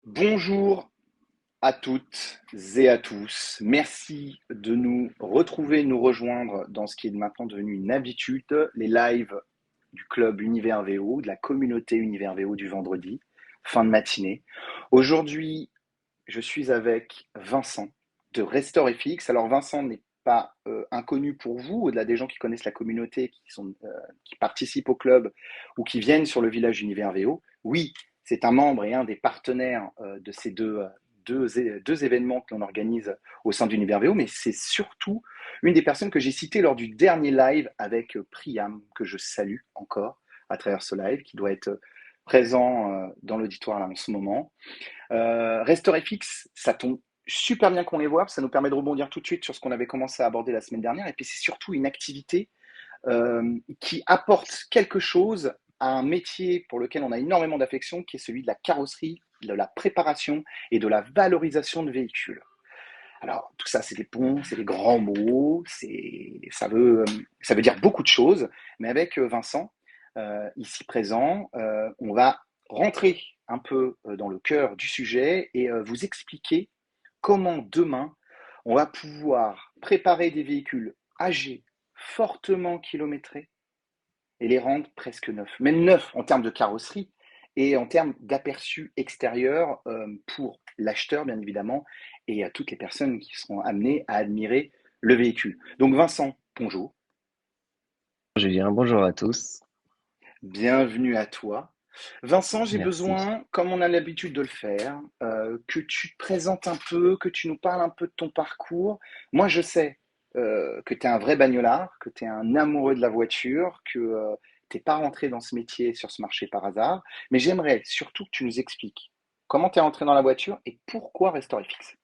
Bonjour à toutes et à tous. Merci de nous retrouver, nous rejoindre dans ce qui est maintenant devenu une habitude, les lives du club Univers VO, de la communauté Univers VO du vendredi, fin de matinée. Aujourd'hui, je suis avec Vincent de Restore FX. Alors Vincent n'est pas inconnu pour vous, au-delà des gens qui connaissent la communauté, qui participent au club ou qui viennent sur le village Univers VO. Oui, c'est un membre et un des partenaires de ces deux événements que l'on organise au sein d'Univers VO, mais c'est surtout une des personnes que j'ai citées lors du dernier live avec Priam, que je salue encore à travers ce live, qui doit être présent dans l'auditoire là en ce moment. Restore FX, ça tombe super bien qu'on les voit, ça nous permet de rebondir tout de suite sur ce qu'on avait commencé à aborder la semaine dernière, et puis c'est surtout une activité qui apporte quelque chose à un métier pour lequel on a énormément d'affection, qui est celui de la carrosserie, de la préparation et de la valorisation de véhicules. Alors, tout ça, c'est des ponts, c'est des grands mots, ça veut dire beaucoup de choses, mais avec Vincent, ici présent, on va rentrer un peu dans le cœur du sujet et vous expliquer comment demain, on va pouvoir préparer des véhicules âgés, fortement kilométrés, et les rendre presque neufs, même neufs en termes de carrosserie et en termes d'aperçu extérieur pour l'acheteur, bien évidemment, et à toutes les personnes qui seront amenées à admirer le véhicule. Donc Vincent, bonjour, Julien, bonjour à tous. bienvenue à toi. Vincent, j'ai Merci. besoin, comme on a l'habitude de le faire, que tu te présentes un peu, que tu nous parles un peu de ton parcours. Moi, je sais que tu es un vrai bagnolard, que tu es un amoureux de la voiture, que tu n'es pas rentré dans ce métier sur ce marché par hasard, mais j'aimerais surtout que tu nous expliques comment tu es rentré dans la voiture et pourquoi Restore FX.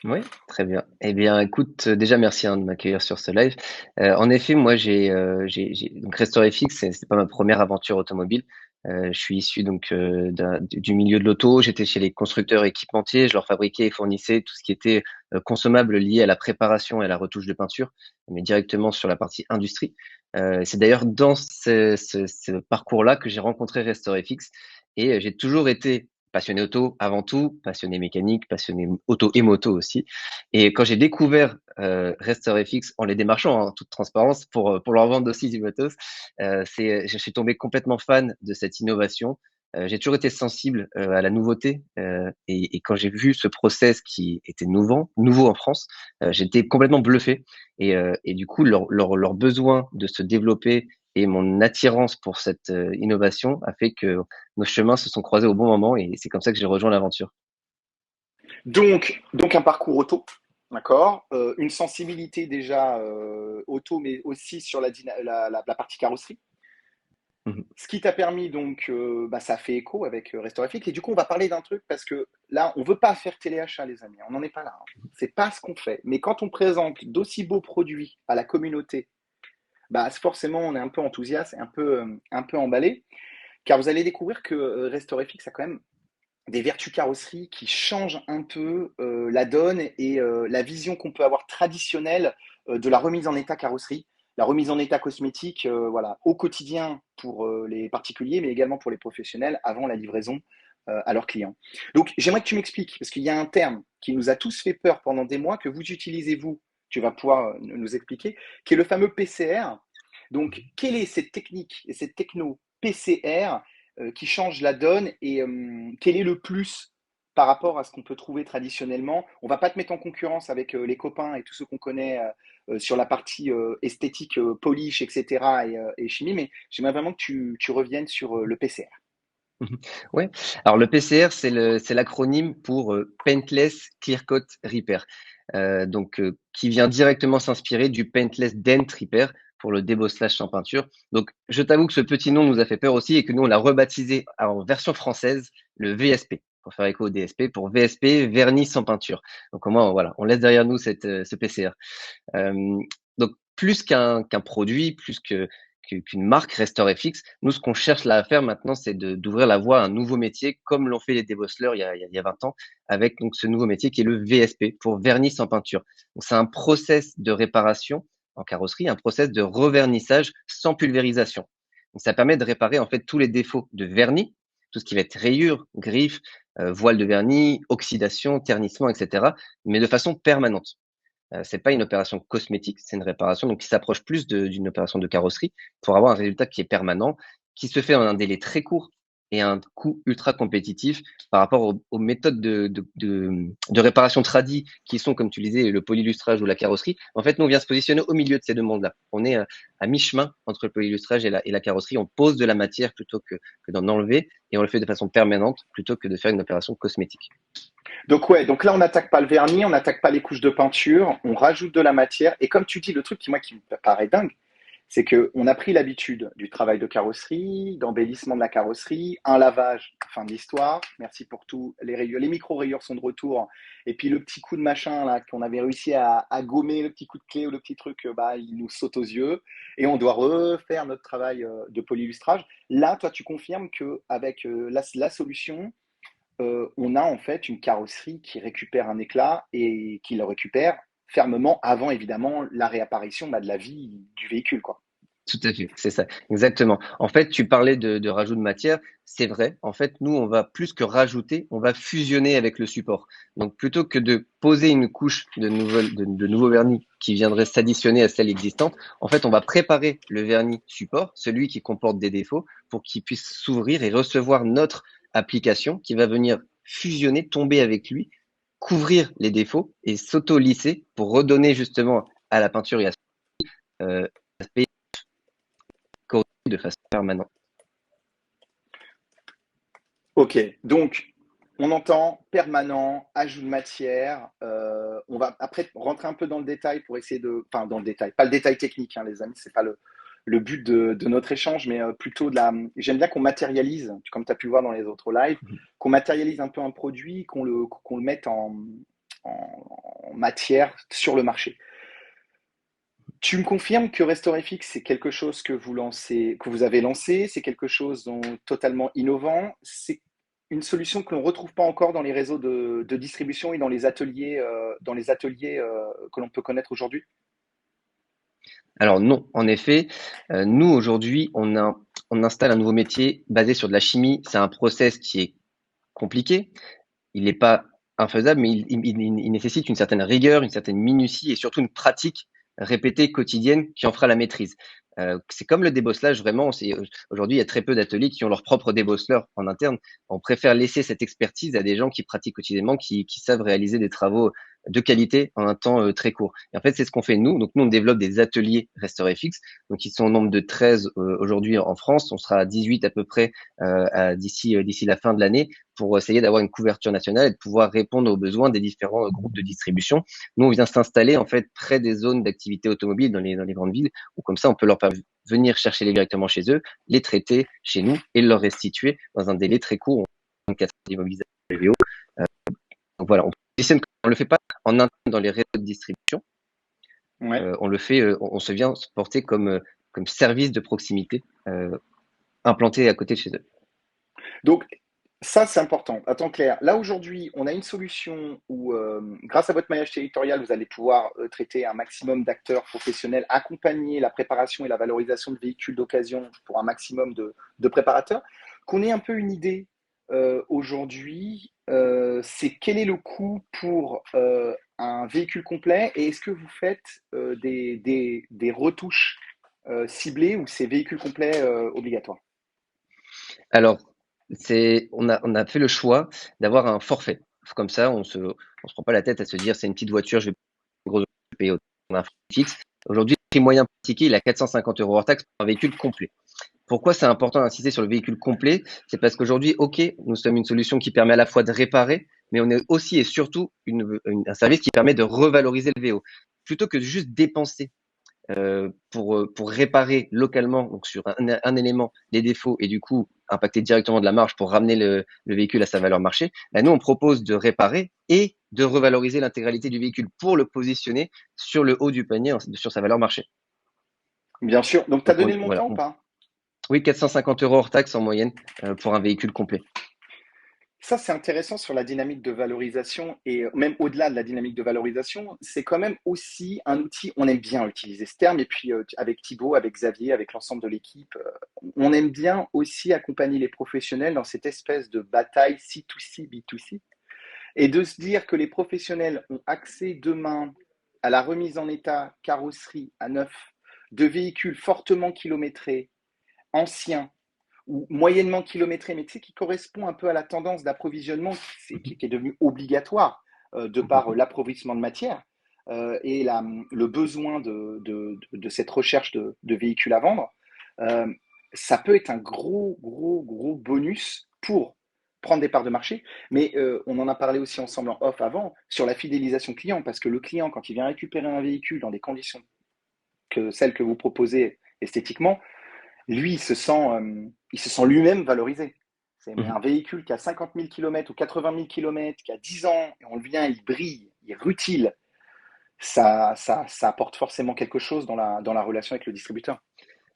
Oui, très bien. Eh bien, écoute, déjà merci de m'accueillir sur ce live. En effet, moi, donc Restore FX, c'est pas ma première aventure automobile. Je suis issu donc du milieu de l'auto. J'étais chez les constructeurs équipementiers. Je leur fabriquais et fournissais tout ce qui était consommable lié à la préparation et à la retouche de peinture, mais directement sur la partie industrie. C'est d'ailleurs dans ce parcours-là que j'ai rencontré Restore FX et j'ai toujours été passionné auto avant tout, passionné mécanique, passionné auto et moto aussi. Et quand j'ai découvert Restore FX en les démarchant en toute transparence pour leur vendre aussi du matos, je suis tombé complètement fan de cette innovation. J'ai toujours été sensible à la nouveauté et quand j'ai vu ce process qui était nouveau en France, j'étais complètement bluffé et du coup leur besoin de se développer et mon attirance pour cette innovation a fait que nos chemins se sont croisés au bon moment et c'est comme ça que j'ai rejoint l'aventure. Donc un parcours auto, d'accord, une sensibilité déjà auto, mais aussi sur la partie carrosserie. Mhm. Ce qui t'a permis donc, ça fait écho avec Restaurafic. Et du coup, on va parler d'un truc parce que là, on veut pas faire téléachat, les amis. On n'en est pas là, hein. C'est pas ce qu'on fait. Mais quand on présente d'aussi beaux produits à la communauté, forcément, on est un peu enthousiaste et un peu emballé. Car vous allez découvrir que Restaurafic, a quand même des vertus carrosserie qui changent un peu la donne et la vision qu'on peut avoir traditionnelle de la remise en état carrosserie, la remise en état cosmétique, voilà, au quotidien pour les particuliers, mais également pour les professionnels avant la livraison à leurs clients. Donc, j'aimerais que tu m'expliques, parce qu'il y a un terme qui nous a tous fait peur pendant des mois, que vous utilisez, vous, tu vas pouvoir nous expliquer, qui est le fameux PCR. Donc, quelle est cette technique et cette techno PCR qui change la donne et quel est le plus par rapport à ce qu'on peut trouver traditionnellement. On ne va pas te mettre en concurrence avec les copains et tous ceux qu'on connaît sur la partie esthétique, polish, etc. Et chimie, mais j'aimerais vraiment que tu reviennes sur le PCR. Mhm. Ouais. Alors le PCR, c'est l'acronyme pour Paintless Clear Coat Repair, qui vient directement s'inspirer du Paintless Dent Repair pour le débosselage sans peinture. Donc je t'avoue que ce petit nom nous a fait peur aussi et que nous on l'a rebaptisé en version française le VSP pour faire écho au DSP pour VSP vernis sans peinture. Donc au moins voilà, on laisse derrière nous ce PCR. Euh, donc plus qu'un produit, qu'une marque Restore FX, nous ce qu'on cherche là à faire maintenant, c'est d'ouvrir la voie à un nouveau métier, comme l'ont fait les débosseleurs il y a 20 ans, avec donc ce nouveau métier qui est le VSP pour vernis sans peinture. Donc c'est un process de réparation en carrosserie, un process de revernissage sans pulvérisation. Donc ça permet de réparer en fait tous les défauts de vernis, tout ce qui va être rayures, griffes, voile de vernis, oxydation, ternissement, etc., mais de façon permanente. C'est pas une opération cosmétique, c'est une réparation donc qui s'approche plus d'une opération de carrosserie pour avoir un résultat qui est permanent, qui se fait en un délai très court et à un coût ultra compétitif par rapport aux méthodes de réparation tradies qui sont, comme tu le disais, le polylustrage ou la carrosserie. En fait, nous, on vient se positionner au milieu de ces deux mondes-là. On est à mi-chemin entre le polylustrage et la carrosserie. On pose de la matière plutôt que d'en enlever et on le fait de façon permanente plutôt que de faire une opération cosmétique. Donc ouais, donc là on n'attaque pas le vernis, on n'attaque pas les couches de peinture, on rajoute de la matière. Et comme tu dis, le truc qui me paraît dingue, c'est que on a pris l'habitude du travail de carrosserie, d'embellissement de la carrosserie, un lavage, fin de l'histoire. Merci pour tout. Les rayures, les micro rayures sont de retour. Et puis le petit coup de machin là qu'on avait réussi à gommer, le petit coup de clé ou le petit truc, bah il nous saute aux yeux. Et on doit refaire notre travail de polylustrage. Là, toi, tu confirmes que avec la solution on a en fait une carrosserie qui récupère un éclat et qui le récupère fermement avant évidemment la réapparition de la vie du véhicule, quoi. Tout à fait, c'est ça, exactement. En fait, tu parlais de rajout de matière, c'est vrai. En fait, nous, on va plus que rajouter, on va fusionner avec le support. Donc, plutôt que de poser une couche de nouveau vernis qui viendrait s'additionner à celle existante, en fait, on va préparer le vernis support, celui qui comporte des défauts, pour qu'il puisse s'ouvrir et recevoir notre application qui va venir fusionner, tomber avec lui, couvrir les défauts et s'auto-lisser pour redonner justement à la peinture et à l'aspect corrigé de façon permanente. Ok, donc on entend permanent, ajout de matière. On va après rentrer un peu dans le détail pour essayer enfin dans le détail, pas le détail technique, hein, les amis, c'est pas le but de notre échange, mais plutôt de la. J'aime bien qu'on matérialise, comme tu as pu voir dans les autres lives, qu'on matérialise un peu un produit, qu'on le mette en matière sur le marché. Tu me confirmes que RestoreFX, c'est quelque chose que vous avez lancé, c'est quelque chose totalement innovant, c'est une solution que l'on ne retrouve pas encore dans les réseaux de distribution et dans les ateliers que l'on peut connaître aujourd'hui? Alors non, en effet, nous aujourd'hui, on installe un nouveau métier basé sur de la chimie. C'est un process qui est compliqué. Il n'est pas infaisable, mais il nécessite une certaine rigueur, une certaine minutie et surtout une pratique répétée quotidienne qui en fera la maîtrise. C'est comme le débosselage, vraiment. Aujourd'hui, il y a très peu d'ateliers qui ont leur propre débosseleur en interne. On préfère laisser cette expertise à des gens qui pratiquent quotidiennement, qui savent réaliser des travaux de qualité en un temps très court. Et en fait, c'est ce qu'on fait nous. Donc nous, on développe des ateliers RestoreFX. Donc ils sont au nombre de 13 aujourd'hui en France. On sera à 18 à peu près d'ici la fin de l'année pour essayer d'avoir une couverture nationale et de pouvoir répondre aux besoins des différents groupes de distribution. Nous, on vient s'installer en fait près des zones d'activité automobile dans les grandes villes, où comme ça, on peut leur faire venir chercher les directement chez eux, les traiter chez nous et leur restituer dans un délai très court, en 4 d'immobilisation VO. Donc voilà, on le fait pas en interne dans les réseaux de distribution. Ouais. On le fait, on se vient se porter comme service de proximité implanté à côté de chez eux. Donc, ça, c'est important. Attends, Claire. Là, aujourd'hui, on a une solution où, grâce à votre maillage territorial, vous allez pouvoir traiter un maximum d'acteurs professionnels, accompagner la préparation et la valorisation de véhicules d'occasion pour un maximum de préparateurs. Qu'on ait un peu une idée aujourd'hui, c'est quel est le coût pour un véhicule complet et est-ce que vous faites des retouches ciblées ou c'est véhicule complet obligatoire? Alors, on a fait le choix d'avoir un forfait. Comme ça, on se prend pas la tête à se dire c'est une petite voiture, je vais payer un forfait fixe. Aujourd'hui, le prix moyen pratiqué, il est à 450 euros hors taxe pour un véhicule complet. Pourquoi c'est important d'insister sur le véhicule complet? C'est parce qu'aujourd'hui, OK, nous sommes une solution qui permet à la fois de réparer, mais on est aussi et surtout un service qui permet de revaloriser le VO. Plutôt que de juste dépenser pour réparer localement, donc sur un élément, les défauts et du coup impacter directement de la marge pour ramener le véhicule à sa valeur marché, là, nous, on propose de réparer et de revaloriser l'intégralité du véhicule pour le positionner sur le haut du panier, sur sa valeur marché. Bien sûr. Donc, tu as Donc, donné le voilà. montant ou pas? Oui, 450 euros hors taxe en moyenne pour un véhicule complet. Ça, c'est intéressant sur la dynamique de valorisation et même au-delà de la dynamique de valorisation, c'est quand même aussi un outil, on aime bien utiliser ce terme, et puis avec Thibaut, avec Xavier, avec l'ensemble de l'équipe, on aime bien aussi accompagner les professionnels dans cette espèce de bataille C2C, B2C, et de se dire que les professionnels ont accès demain à la remise en état, carrosserie à neuf, de véhicules fortement kilométrés, anciens, ou moyennement kilométré, mais tu sais, qui correspond un peu à la tendance d'approvisionnement qui est devenue obligatoire de par l'appauvrissement de matière et le besoin de cette recherche de véhicules à vendre, euh, ça peut être un gros, gros, gros bonus pour prendre des parts de marché, mais on en a parlé aussi ensemble en off avant, sur la fidélisation client, parce que le client, quand il vient récupérer un véhicule dans des conditions que celles que vous proposez esthétiquement, lui, il se sent lui-même valorisé. Mais un véhicule qui a 50 000 km ou 80 000 km, qui a 10 ans, et on le vient, il brille, il rutile, ça apporte forcément quelque chose dans la relation avec le distributeur.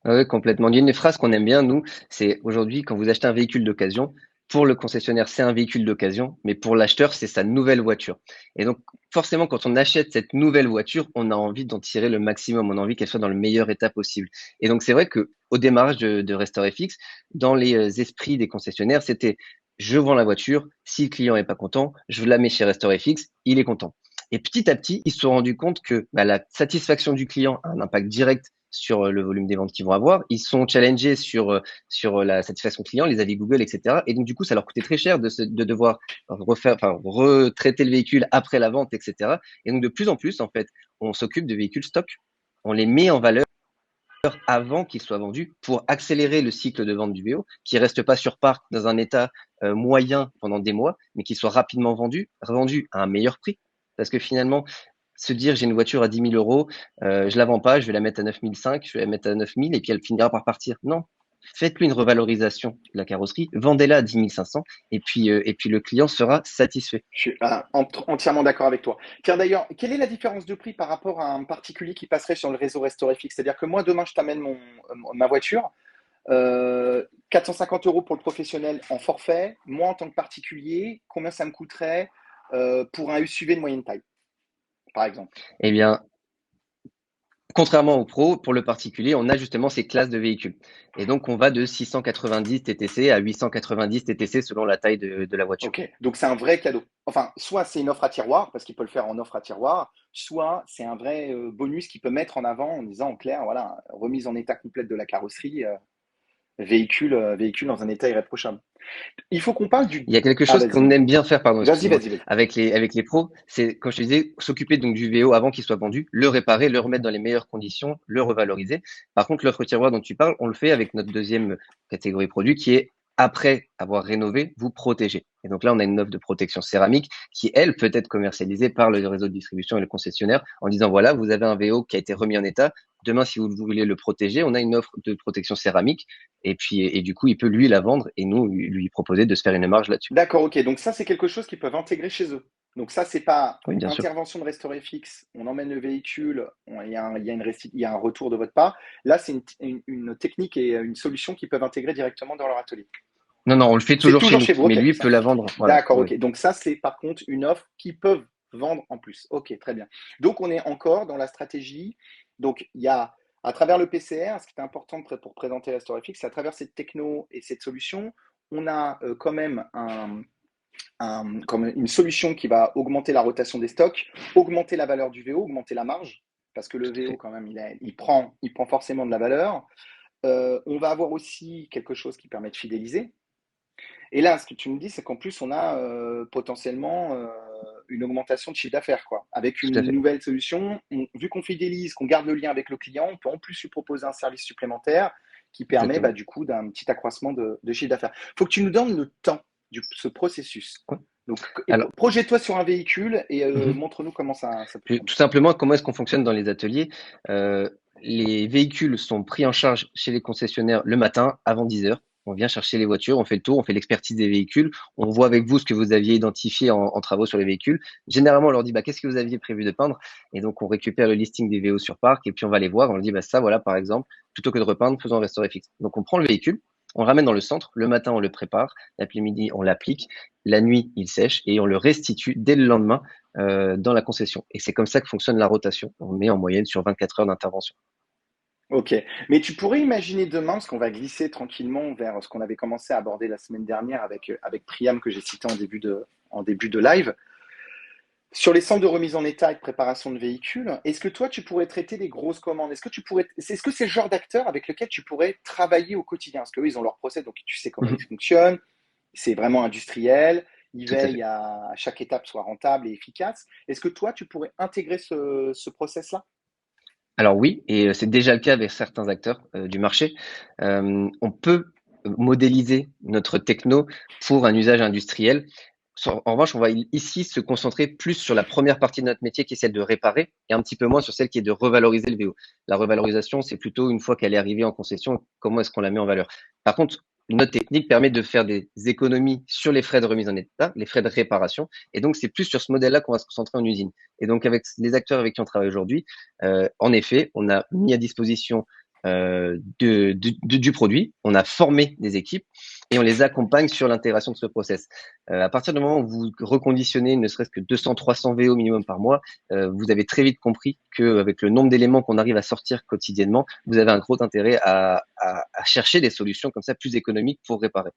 Oui, complètement. Il y a une phrase qu'on aime bien, nous, c'est aujourd'hui, quand vous achetez un véhicule d'occasion, pour le concessionnaire, c'est un véhicule d'occasion, mais pour l'acheteur, c'est sa nouvelle voiture. Et donc, forcément, quand on achète cette nouvelle voiture, on a envie d'en tirer le maximum. On a envie qu'elle soit dans le meilleur état possible. Et donc, c'est vrai que au démarrage de Restore FX, dans les esprits des concessionnaires, c'était je vends la voiture, si le client est pas content, je la mets chez Restore FX, il est content. Et petit à petit, ils se sont rendus compte que bah, la satisfaction du client a un impact direct sur le volume des ventes qu'ils vont avoir. Ils sont challengés sur la satisfaction client, les avis Google, etc. Et donc, du coup, ça leur coûtait très cher de devoir retraiter le véhicule après la vente, etc. Et donc, de plus en plus, en fait, on s'occupe de véhicules stock. On les met en valeur avant qu'ils soient vendus pour accélérer le cycle de vente du VO, qui reste pas sur parc dans un état moyen pendant des mois, mais qui soit rapidement revendu à un meilleur prix. Parce que finalement, se dire j'ai une voiture à 10 000 euros, je la vends pas, je vais la mettre à 9 500, je vais la mettre à 9 000 et puis elle finira par partir. Non, faites-lui une revalorisation de la carrosserie, vendez-la à 10 500 et puis le client sera satisfait. Je suis entièrement d'accord avec toi. Tiens, d'ailleurs, quelle est la différence de prix par rapport à un particulier qui passerait sur le réseau Restorefix? C'est-à-dire que moi, demain, je t'amène ma voiture, 450 euros pour le professionnel en forfait. Moi, en tant que particulier, combien ça me coûterait pour un SUV de moyenne taille, par exemple? Eh bien, contrairement aux pros, pour le particulier, on a justement ces classes de véhicules. Et donc, on va de 690 TTC à 890 TTC selon la taille de la voiture. Ok, donc c'est un vrai cadeau. Enfin, soit c'est une offre à tiroir, parce qu'il peut le faire en offre à tiroir, soit c'est un vrai bonus qu'il peut mettre en avant en disant en clair, voilà, remise en état complète de la carrosserie, véhicule dans un état irréprochable. Il faut qu'on parle du. Il y a quelque Ah, chose vas-y. qu'on aime bien faire, pardon, Vas-y, excuse-moi, vas-y, vas-y. avec les pros, c'est, comme je te disais, s'occuper donc du VO avant qu'il soit vendu, le réparer, le remettre dans les meilleures conditions, le revaloriser. Par contre, l'offre tiroir dont tu parles, on le fait avec notre deuxième catégorie produit qui est après avoir rénové, vous protéger. Et donc là, on a une offre de protection céramique qui, elle, peut être commercialisée par le réseau de distribution et le concessionnaire en disant, voilà, vous avez un VO qui a été remis en état. Demain, si vous voulez le protéger, on a une offre de protection céramique et puis, et du coup, il peut lui la vendre et nous lui proposer de se faire une marge là-dessus. D'accord, ok. Donc ça, c'est quelque chose qu'ils peuvent intégrer chez eux. Donc ça, c'est pas Oui, bien sûr. intervention de restaurer fixe. On emmène le véhicule, il y a un retour de votre part. Là, c'est une technique et une solution qu'ils peuvent intégrer directement dans leur atelier. Non, non, on le fait C'est toujours chez toujours nous, chez vous, mais ok. lui peut la vendre. Voilà. D'accord, Oui. ok. Donc ça, c'est par contre une offre qu'ils peuvent vendre en plus. Ok, très bien. Donc on est encore dans la stratégie. Donc il y a à travers le PCR, ce qui est important pour présenter la StoryFix, c'est à travers cette techno et cette solution, on a quand même comme une solution qui va augmenter la rotation des stocks, augmenter la valeur du VO, augmenter la marge, parce que le Tout à VO fait. quand même, il prend forcément de la valeur. On va avoir aussi quelque chose qui permet de fidéliser. Et là, ce que tu me dis, c'est qu'en plus, on a potentiellement une augmentation de chiffre d'affaires, quoi. Avec Tout à une fait. nouvelle solution, vu qu'on fidélise, qu'on garde le lien avec le client, on peut en plus lui proposer un service supplémentaire qui permet Exactement. du coup d'un petit accroissement de chiffre d'affaires. Il faut que tu nous donnes le temps de ce processus. Ouais. Donc, Alors, projette-toi sur un véhicule et mhm. montre-nous comment ça peut tourner. Tout simplement, comment est-ce qu'on fonctionne dans les ateliers? Les véhicules sont pris en charge chez les concessionnaires le matin avant 10 heures. On vient chercher les voitures, on fait le tour, on fait l'expertise des véhicules, on voit avec vous ce que vous aviez identifié en travaux sur les véhicules. Généralement, on leur dit bah, qu'est-ce que vous aviez prévu de peindre et donc on récupère le listing des VO sur parc et puis on va les voir. On leur dit bah, ça, voilà, par exemple, plutôt que de repeindre, faisons un restauré fixe. Donc on prend le véhicule, On le ramène dans le centre. Le matin, on le prépare. L'après-midi, on l'applique. La nuit, il sèche et on le restitue dès le lendemain dans la concession. Et c'est comme ça que fonctionne la rotation. On met en moyenne sur 24 heures d'intervention. Ok. Mais tu pourrais imaginer demain, parce qu'on va glisser tranquillement vers ce qu'on avait commencé à aborder la semaine dernière avec Priam que j'ai cité en début de live. Sur les centres de remise en état et de préparation de véhicules, est-ce que toi, tu pourrais traiter des grosses commandes? Est-ce que c'est le genre d'acteur avec lequel tu pourrais travailler au quotidien? Parce qu'eux, ils ont leur process, donc tu sais comment ils Mhm. fonctionnent. C'est vraiment industriel. Ils Tout à veillent fait. à chaque étape soit rentable et efficace. Est-ce que toi, tu pourrais intégrer ce process-là? Alors oui, et c'est déjà le cas avec certains acteurs du marché. On peut modéliser notre techno pour un usage industriel. En revanche, on va ici se concentrer plus sur la première partie de notre métier qui est celle de réparer et un petit peu moins sur celle qui est de revaloriser le VO. La revalorisation, c'est plutôt une fois qu'elle est arrivée en concession, comment est-ce qu'on la met en valeur. Par contre, notre technique permet de faire des économies sur les frais de remise en état, les frais de réparation, et donc c'est plus sur ce modèle-là qu'on va se concentrer en usine. Et donc avec les acteurs avec qui on travaille aujourd'hui, en effet, on a mis à disposition du produit, on a formé des équipes et on les accompagne sur l'intégration de ce process. À partir du moment où vous reconditionnez ne serait-ce que 200-300 VO minimum par mois, vous avez très vite compris qu'avec le nombre d'éléments qu'on arrive à sortir quotidiennement, vous avez un gros intérêt à chercher des solutions comme ça plus économiques pour réparer.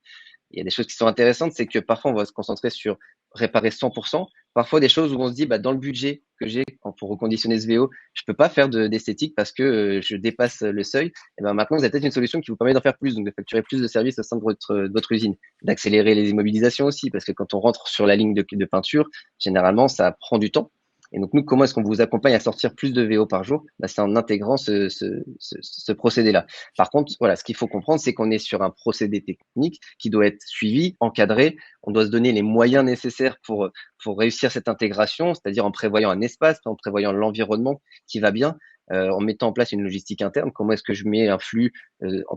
Il y a des choses qui sont intéressantes, c'est que parfois on va se concentrer sur réparer 100%. Parfois des choses où on se dit, bah, dans le budget que j'ai pour reconditionner ce VO, je peux pas faire d'esthétique parce que je dépasse le seuil. Et ben maintenant, vous avez peut-être une solution qui vous permet d'en faire plus, donc de facturer plus de services au sein de votre usine, d'accélérer les immobilisations aussi, parce que quand on rentre sur la ligne de peinture, généralement, ça prend du temps. Et donc, nous, comment est-ce qu'on vous accompagne à sortir plus de VO par jour? Bah, c'est en intégrant ce procédé-là. Par contre, voilà, ce qu'il faut comprendre, c'est qu'on est sur un procédé technique qui doit être suivi, encadré. On doit se donner les moyens nécessaires pour réussir cette intégration, c'est-à-dire en prévoyant un espace, en prévoyant l'environnement qui va bien, en mettant en place une logistique interne. Comment est-ce que je mets un flux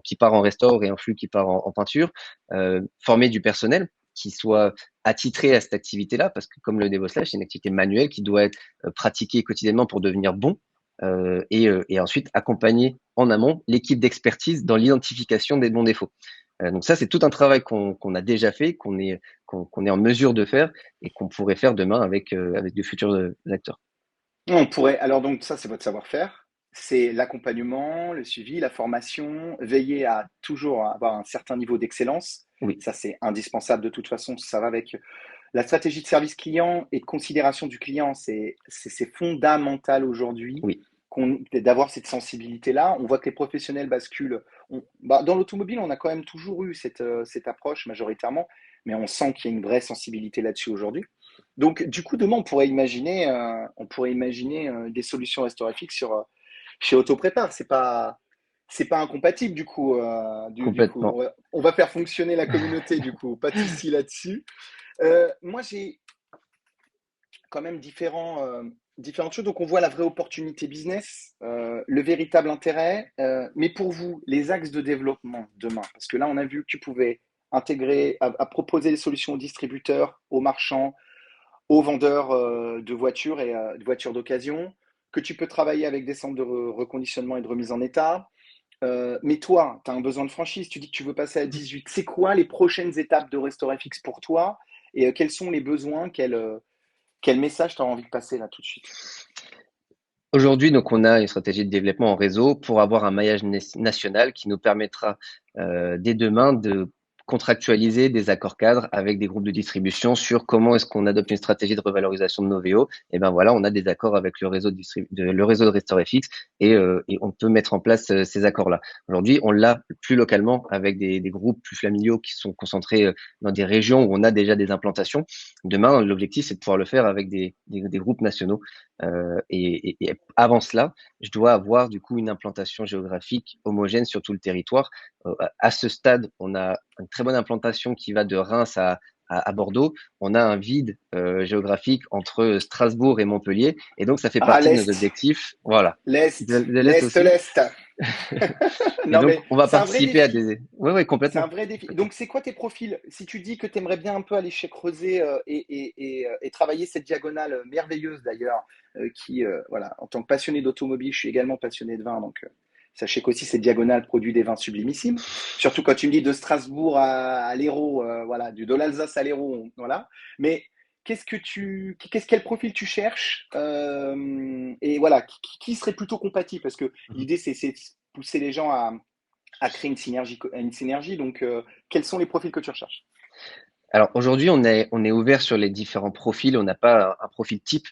qui part en restaure et un flux qui part en peinture? Former du personnel qui soit attitré à cette activité-là, parce que comme le DevOps, c'est une activité manuelle qui doit être pratiquée quotidiennement pour devenir bon, et ensuite accompagner en amont l'équipe d'expertise dans l'identification des bons défauts. Donc ça, c'est tout un travail qu'on a déjà fait, qu'on est en mesure de faire et qu'on pourrait faire demain avec de futurs acteurs. On pourrait. Alors donc ça, c'est votre savoir-faire. C'est l'accompagnement, le suivi, la formation, veiller à toujours avoir un certain niveau d'excellence. Oui, Ça, c'est indispensable de toute façon. Ça va avec la stratégie de service client et de considération du client. C'est fondamental aujourd'hui oui, d'avoir cette sensibilité-là. On voit que les professionnels basculent. Dans l'automobile, on a quand même toujours eu cette approche majoritairement, mais on sent qu'il y a une vraie sensibilité là-dessus aujourd'hui. Donc, du coup, demain, on pourrait imaginer des solutions RestaurantFix chez Autoprépare. C'est pas incompatible, du coup. Du coup, complètement. on va faire fonctionner la communauté, du coup. Pas de souci là-dessus. Moi, j'ai quand même différentes choses. Donc, on voit la vraie opportunité business, le véritable intérêt. Mais pour vous, les axes de développement demain, parce que là, on a vu que tu pouvais intégrer, à proposer des solutions aux distributeurs, aux marchands, aux vendeurs de voitures et de voitures d'occasion, que tu peux travailler avec des centres de reconditionnement et de remise en état. Mais toi, tu as un besoin de franchise, tu dis que tu veux passer à 18. C'est quoi les prochaines étapes de RestaurantFX pour toi et quels sont les besoins, quel message tu as envie de passer là tout de suite? Aujourd'hui, donc, on a une stratégie de développement en réseau pour avoir un maillage national qui nous permettra dès demain de contractualiser des accords cadres avec des groupes de distribution sur comment est-ce qu'on adopte une stratégie de revalorisation de nos VO. Et ben voilà, on a des accords avec le réseau de RestaurantFX et on peut mettre en place ces accords-là. Aujourd'hui, on l'a plus localement avec des groupes plus familiaux qui sont concentrés dans des régions où on a déjà des implantations. Demain, l'objectif, c'est de pouvoir le faire avec des groupes nationaux. Et avant cela, je dois avoir du coup une implantation géographique homogène sur tout le territoire. À ce stade, on a une très bonne implantation qui va de Reims à Bordeaux. On a un vide géographique entre Strasbourg et Montpellier, et donc ça fait Ah, partie de nos l'Est, objectifs. Voilà, l'Est, de l'Est l'Est, aussi. l'Est. Et Non, donc, mais on va c'est un vrai participer à défi. des. Oui, oui, C'est un complètement, vrai défi. complètement. Donc, c'est quoi tes profils? Si tu dis que tu aimerais bien un peu aller chez Creuset et travailler cette diagonale merveilleuse d'ailleurs, qui, voilà, en tant que passionné d'automobile, je suis également passionné de vin, donc Sachez qu'aussi, c'est Diagonale produit des vins sublimissimes. Surtout quand tu me dis de Strasbourg à l'Hérault, voilà, de l'Alsace à l'Hérault, voilà. Mais quel profil tu cherches et voilà, qui serait plutôt compatible? Parce que Mhm. l'idée, c'est de pousser les gens à créer une synergie. Donc, quels sont les profils que tu recherches? Alors aujourd'hui, on est ouvert sur les différents profils. On n'a pas un profil type.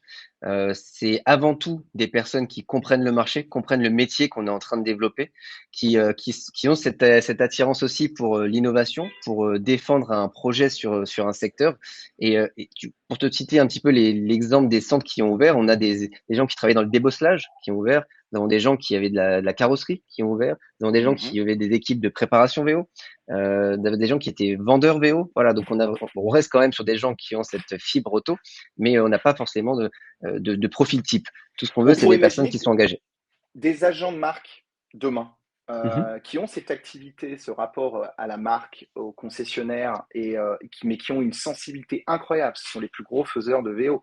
C'est avant tout des personnes qui comprennent le marché, comprennent le métier qu'on est en train de développer, qui ont cette attirance aussi pour l'innovation, pour défendre un projet sur un secteur. Pour te citer un petit peu l'exemple des centres qui ont ouvert, on a des gens qui travaillent dans le débosselage qui ont ouvert. Nous avons des gens qui avaient de la carrosserie qui ont ouvert. Nous avons des gens qui Mhm. avaient des équipes de préparation VO. Des gens qui étaient vendeurs VO. Voilà, donc on reste quand même sur des gens qui ont cette fibre auto, mais on n'a pas forcément de profil type. Tout ce qu'on veut, On c'est pourrait des personnes imaginer qui que sont engagées. des agents de marque demain Mhm. qui ont cette activité, ce rapport à la marque, au concessionnaire, mais qui ont une sensibilité incroyable. Ce sont les plus gros faiseurs de VO.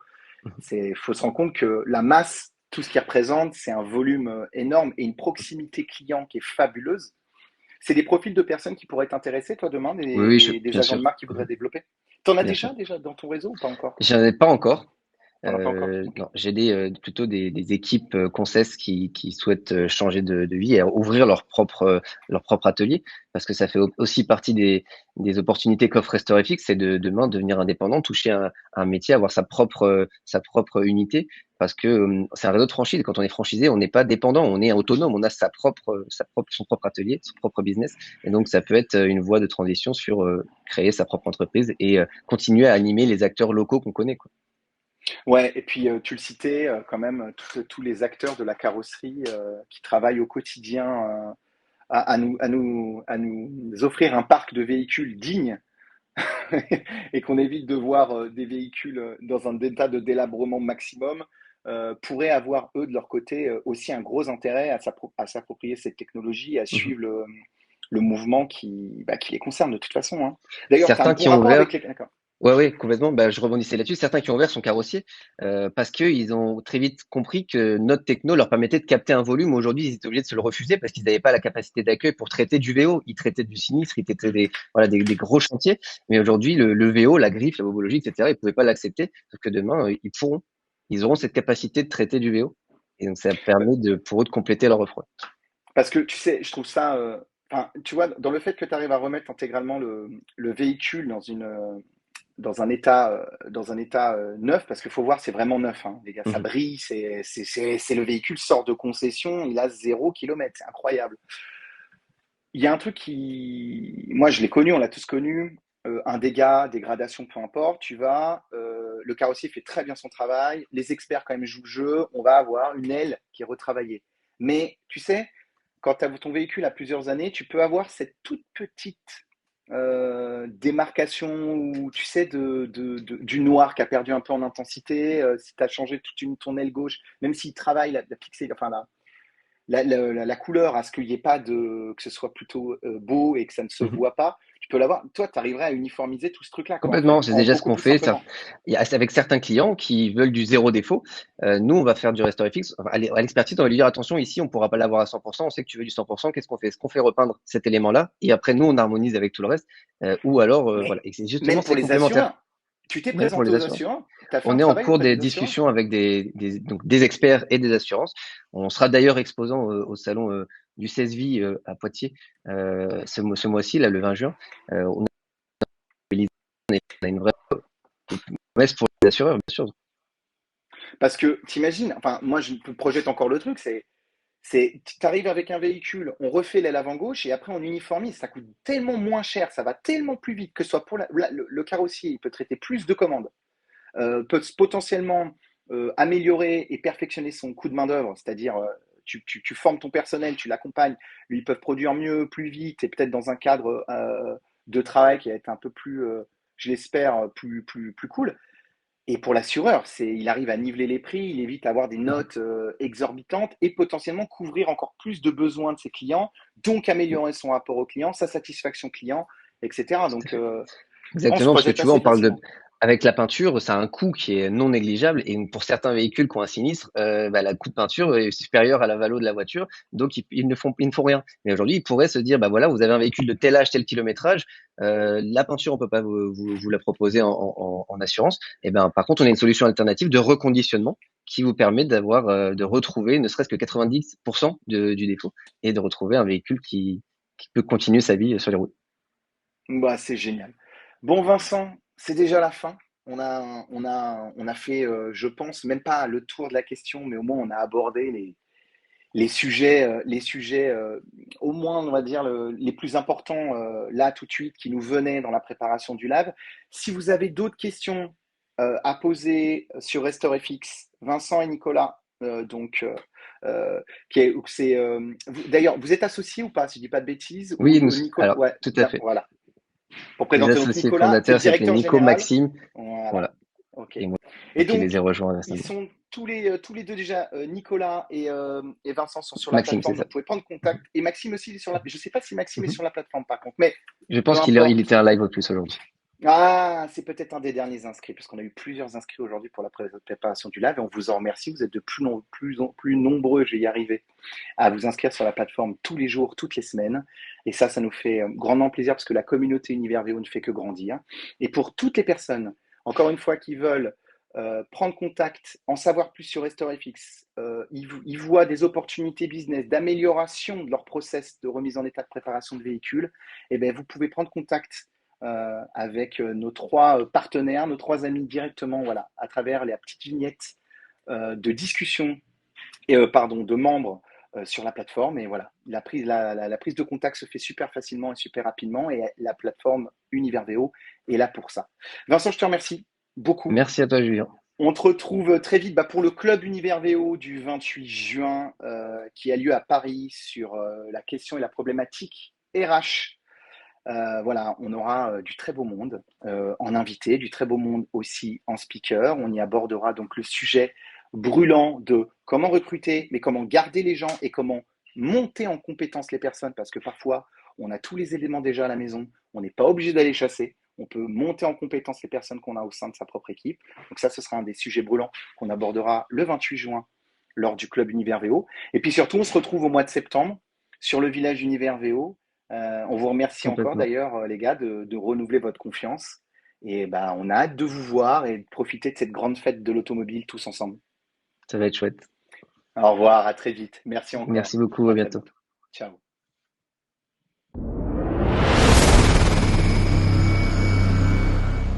Il faut se rendre compte que la masse, tout ce qu'ils représentent, c'est un volume énorme et une proximité client qui est fabuleuse. C'est des profils de personnes qui pourraient t'intéresser, toi, demain, Oui, oui, des bien agents sûr. de marque qui voudraient Mhm. développer. T'en as Bien sûr. déjà dans ton réseau ou pas encore? J'en ai pas encore. T'en as pas encore? Ok. Non, j'ai plutôt des équipes Concess qui souhaitent changer de vie et ouvrir leur propre atelier parce que ça fait aussi partie des opportunités qu'offre Restorifix, c'est de demain devenir indépendant, toucher un métier, avoir sa propre unité parce que c'est un réseau de franchise. Quand on est franchisé, on n'est pas dépendant, on est autonome, on a son propre atelier, son propre business et donc ça peut être une voie de transition sur créer sa propre entreprise et continuer à animer les acteurs locaux qu'on connaît, quoi. Ouais, et puis tu le citais quand même, tous les acteurs de la carrosserie qui travaillent au quotidien à nous offrir un parc de véhicules digne et qu'on évite de voir des véhicules dans un état de délabrement maximum, pourraient avoir, eux, de leur côté, aussi un gros intérêt à s'approprier cette technologie, à Mhm. suivre le mouvement qui les concerne de toute façon, hein. D'ailleurs, tu as un Certains bon qui ont rapport ouvert, avec les... D'accord. ouais, ouais, complètement. Bah, je rebondissais là-dessus. Certains qui ont ouvert sont carrossiers parce qu'ils ont très vite compris que notre techno leur permettait de capter un volume. Aujourd'hui, ils étaient obligés de se le refuser parce qu'ils n'avaient pas la capacité d'accueil pour traiter du VO. Ils traitaient du sinistre, ils traitaient des gros chantiers. Mais aujourd'hui, le VO, la griffe, la bobologie, etc., ils pouvaient pas l'accepter. Sauf que demain, ils auront cette capacité de traiter du VO. Et donc, ça permet pour eux de compléter leur offre. Parce que tu sais, je trouve ça... enfin, tu vois, dans le fait que tu arrives à remettre intégralement le véhicule dans un état neuf, parce qu'il faut voir, c'est vraiment neuf, hein, les gars, ça Mhm. brille, c'est le véhicule sort de concession, il a 0 km, c'est incroyable. Il y a un truc moi je l'ai connu, on l'a tous connu, un dégât, dégradation, peu importe, tu vas, le carrossier fait très bien son travail, les experts quand même jouent le jeu, on va avoir une aile qui est retravaillée. Mais tu sais, quand tu as ton véhicule à plusieurs années, tu peux avoir cette toute petite démarcation où tu sais du noir qui a perdu un peu en intensité, si tu as changé ton aile gauche, même s'il travaille la pixel, enfin la couleur à ce qu'il n'y ait pas que ce soit plutôt beau et que ça ne se Mhm. voit pas, tu peux l'avoir. Toi, tu arriverais à uniformiser tout ce truc-là, quoi, en fait, Complètement, c'est en déjà ce beaucoup qu'on plus fait. simplement. Avec certains clients qui veulent du zéro défaut, nous, on va faire du restore FX. Enfin, à l'expertise, on va lui dire attention, ici, on pourra pas l'avoir à 100%. On sait que tu veux du 100%. Qu'est-ce qu'on fait? Est-ce qu'on fait repeindre cet élément-là? Et après, nous, on harmonise avec tout le reste. Ou alors, voilà. Mais Et c'est justement, même pour c'est les complémentaire. assureurs, tu t'es Même pour présenté les aux assurances. assureurs, tu as fait un On est en travail cours auprès des des assureurs. discussions avec donc des experts et des assurances. On sera d'ailleurs exposant au salon du 16 Vie à Poitiers ce mois-ci, là, le 20 juin. On a une vraie promesse pour les assureurs, bien sûr. Parce que t'imagines, enfin, moi, je projette encore le truc, tu arrives avec un véhicule, on refait l'aile avant gauche et après on uniformise. Ça coûte tellement moins cher, ça va tellement plus vite que ce soit pour le carrossier, il peut traiter plus de commandes, peut potentiellement améliorer et perfectionner son coût de main-d'œuvre, c'est-à-dire tu formes ton personnel, tu l'accompagnes, lui, ils peuvent produire mieux, plus vite et peut-être dans un cadre de travail qui va être un peu plus, je l'espère, plus cool. Et pour l'assureur, il arrive à niveler les prix, il évite d'avoir des notes exorbitantes et potentiellement couvrir encore plus de besoins de ses clients, donc améliorer son rapport au client, sa satisfaction client, etc. Tout à Donc, fait. on se Exactement, parce que projette tu vois, assez facilement. avec la peinture, ça a un coût qui est non négligeable et pour certains véhicules qui ont un sinistre, le coût de peinture est supérieur à la valo de la voiture, donc ils ne font rien. Mais aujourd'hui, ils pourraient se dire, bah voilà, vous avez un véhicule de tel âge, tel kilométrage, la peinture, on peut pas vous la proposer en assurance. Et ben, par contre, on a une solution alternative de reconditionnement qui vous permet de retrouver ne serait-ce que 90% du défaut et de retrouver un véhicule qui peut continuer sa vie sur les routes. Bah, c'est génial. Bon, Vincent, c'est déjà la fin. On a fait, je pense, même pas le tour de la question, mais au moins on a abordé les sujets au moins, on va dire, les plus importants là tout de suite qui nous venaient dans la préparation du live. Si vous avez d'autres questions à poser sur RestoreFX, Vincent et Nicolas, d'ailleurs, vous êtes associés ou pas, si je dis pas de bêtises, ou Oui, Nicolas, alors, ouais, tout à fait. voilà. Pour Les présenter, donc associés Nicolas, c'est le fondateurs s'appelaient directeur Nico général. Maxime, Voilà, voilà, ok. et moi Et qui les ai donc, rejoints ils récemment. sont tous les deux déjà, Nicolas et Vincent sont sur la Maxime, c'est plateforme, ça. donc vous pouvez prendre Mhm. contact. Et Maxime aussi, il est sur la. Je ne sais pas si Maxime est Mhm. sur la plateforme par contre, mais Je peu pense qu'il importe. était un live au plus aujourd'hui. Ah, c'est peut-être un des derniers inscrits, parce qu'on a eu plusieurs inscrits aujourd'hui pour la préparation du live, et on vous en remercie. Vous êtes de plus nombreux, je vais y arriver, à vous inscrire sur la plateforme tous les jours, toutes les semaines. Et ça nous fait grandement plaisir, parce que la communauté Univers VO ne fait que grandir. Et pour toutes les personnes, encore une fois, qui veulent prendre contact, en savoir plus sur RestoreFX, ils voient des opportunités business, d'amélioration de leur process de remise en état de préparation de véhicules, et bien, vous pouvez prendre contact avec nos trois partenaires, nos trois amis directement, voilà, à travers la petite vignette de discussion et de membres sur la plateforme. Et voilà, la prise de contact se fait super facilement et super rapidement. Et la plateforme Univers VO est là pour ça. Vincent, je te remercie beaucoup. Merci à toi, Julien. On te retrouve très vite pour le club Univers VO du 28 juin qui a lieu à Paris sur la question et la problématique RH. Voilà, on aura du très beau monde en invité, du très beau monde aussi en speaker. On y abordera donc le sujet brûlant de comment recruter, mais comment garder les gens et comment monter en compétence les personnes, parce que parfois, on a tous les éléments déjà à la maison, on n'est pas obligé d'aller chasser, on peut monter en compétence les personnes qu'on a au sein de sa propre équipe. Donc ça, ce sera un des sujets brûlants qu'on abordera le 28 juin lors du club Univers VO. Et puis surtout, on se retrouve au mois de septembre sur le village Univers VO. On vous remercie encore Complètement. d'ailleurs, les gars, de renouveler votre confiance. Et ben, on a hâte de vous voir et de profiter de cette grande fête de l'automobile tous ensemble. Ça va être chouette. Au revoir, à très vite. Merci encore. Merci beaucoup, À à très bientôt. bientôt. Ciao.